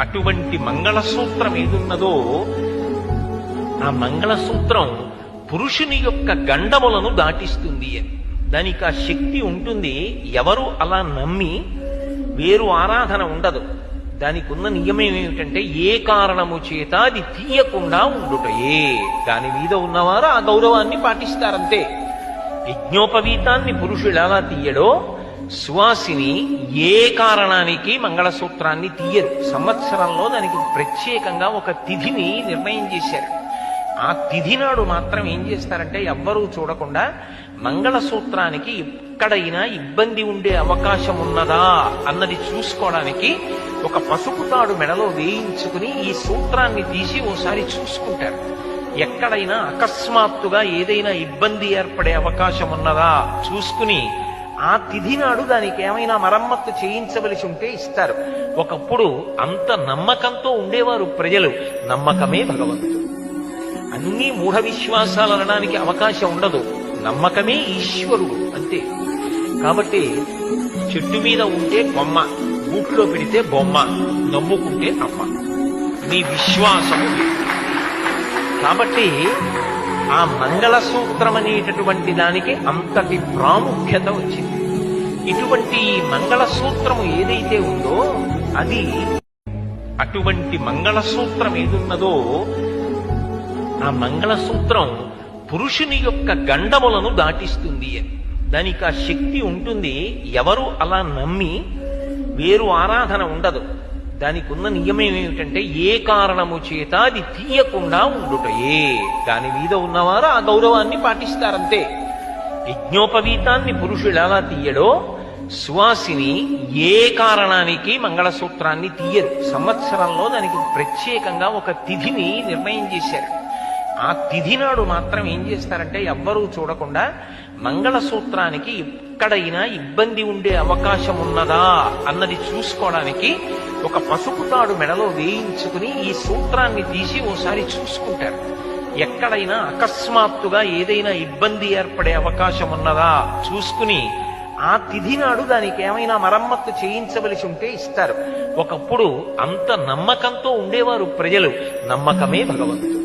అటువంటి మంగళసూత్రం ఏదున్నదో ఆ మంగళసూత్రం పురుషుని యొక్క గండములను దాటిస్తుంది అని. దానికి ఆ శక్తి ఉంటుంది. ఎవరు అలా నమ్మి వేరు ఆరాధన ఉండదు. దానికి ఉన్న నియమం ఏమిటంటే ఏ కారణము చేత అది తీయకుండా ఉండుటయే. దాని మీద ఉన్నవారు ఆ గౌరవాన్ని పాటిస్తారంతే. యజ్ఞోపవీతాన్ని పురుషుడు ఎలా తీయడో సువాసిని ఏ కారణానికి మంగళసూత్రాన్ని తీయరు. సంవత్సరంలో దానికి ప్రత్యేకంగా ఒక తిథిని నిర్ణయం చేశారు. ఆ తిథి నాడు మాత్రం ఏం చేస్తారంటే ఎవ్వరూ చూడకుండా మంగళసూత్రానికి ఎక్కడైనా ఇబ్బంది ఉండే అవకాశం ఉన్నదా అన్నది చూసుకోవడానికి ఒక పసుపు తాడు మెడలో వేయించుకుని ఈ సూత్రాన్ని తీసి ఓసారి చూసుకుంటారు. ఎక్కడైనా అకస్మాత్తుగా ఏదైనా ఇబ్బంది ఏర్పడే అవకాశం ఉన్నదా చూసుకుని ఆ తిథి నాడు దానికి ఏమైనా మరమ్మత్తు చేయించవలసి ఉంటే ఇస్తారు. ఒకప్పుడు అంత నమ్మకంతో ఉండేవారు ప్రజలు. నమ్మకమే భగవంతుడు. అన్ని మూఢ విశ్వాసాలు అనడానికి అవకాశం ఉండదు. నమ్మకమే ఈశ్వరుడు అంతే. కాబట్టి చెట్టు మీద ఉంటే కొమ్మ, గూట్లో పెడితే బొమ్మ, నమ్ముకుంటే అమ్మ. మీ విశ్వాసము. కాబట్టి ఆ మంగళసూత్రం అనేటటువంటి దానికి అంతటి ప్రాముఖ్యత వచ్చింది. ఇటువంటి మంగళసూత్రము ఏదైతే ఉందో అది అటువంటి మంగళసూత్రం ఏదున్నదో ఆ మంగళసూత్రం పురుషుని యొక్క గండములను దాటిస్తుంది అని. దానికి ఆ శక్తి ఉంటుంది. ఎవరు అలా నమ్మి వేరు ఆరాధన ఉండదు. దానికి ఉన్న నియమం ఏమిటంటే ఏ కారణము చేత అది తీయకుండా ఉండుటయే. దాని మీద ఉన్నవారు ఆ గౌరవాన్ని పాటిస్తారంతే. యజ్ఞోపవీతాన్ని పురుషుడు ఎలా తీయడో సువాసిని ఏ కారణానికి మంగళసూత్రాన్ని తీయరు. సంవత్సరంలో దానికి ప్రత్యేకంగా ఒక తిథిని నిర్ణయం చేశారు. ఆ తిథి నాడు మాత్రం ఏం చేస్తారంటే ఎవ్వరూ చూడకుండా మంగళసూత్రానికి ఎక్కడైనా ఇబ్బంది ఉండే అవకాశం ఉన్నదా అన్నది చూసుకోవడానికి ఒక పసుపు తాడు మెడలో వేయించుకుని ఈ సూత్రాన్ని తీసి ఓసారి చూసుకుంటారు. ఎక్కడైనా అకస్మాత్తుగా ఏదైనా ఇబ్బంది ఏర్పడే అవకాశం ఉన్నదా చూసుకుని ఆ తిథి నాడు దానికి ఏమైనా మరమ్మత్తు చేయించవలసి ఉంటే ఇస్తారు. ఒకప్పుడు అంత నమ్మకంతో ఉండేవారు ప్రజలు. నమ్మకమే భగవంతుడు.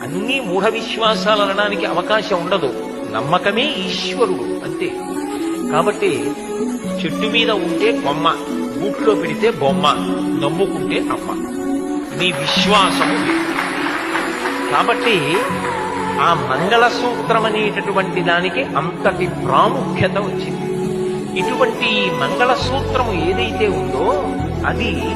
అన్ని మూఢ విశ్వాసాలు అనడానికి అవకాశం ఉండదు. నమ్మకమే ఈశ్వరుడు అంతే. కాబట్టి చెట్టు మీద ఉంటే కొమ్మ, గూట్లో పెడితే బొమ్మ, నమ్ముకుంటే అమ్మ. మీ విశ్వాసము. కాబట్టి ఆ మంగళసూత్రం అనేటటువంటి దానికి అంతటి ప్రాముఖ్యత వచ్చింది. ఇటువంటి మంగళసూత్రము ఏదైతే ఉందో అది